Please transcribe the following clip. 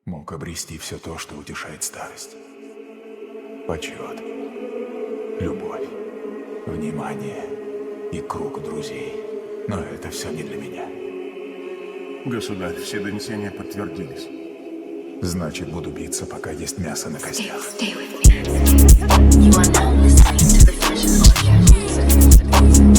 мог обрести все то, что утешает старость. Почет, любовь, внимание и круг друзей. Но это все не для меня. Государь, все донесения подтвердились. Значит, буду биться, пока есть мясо на костях. Stay with me. You are now listening to the version of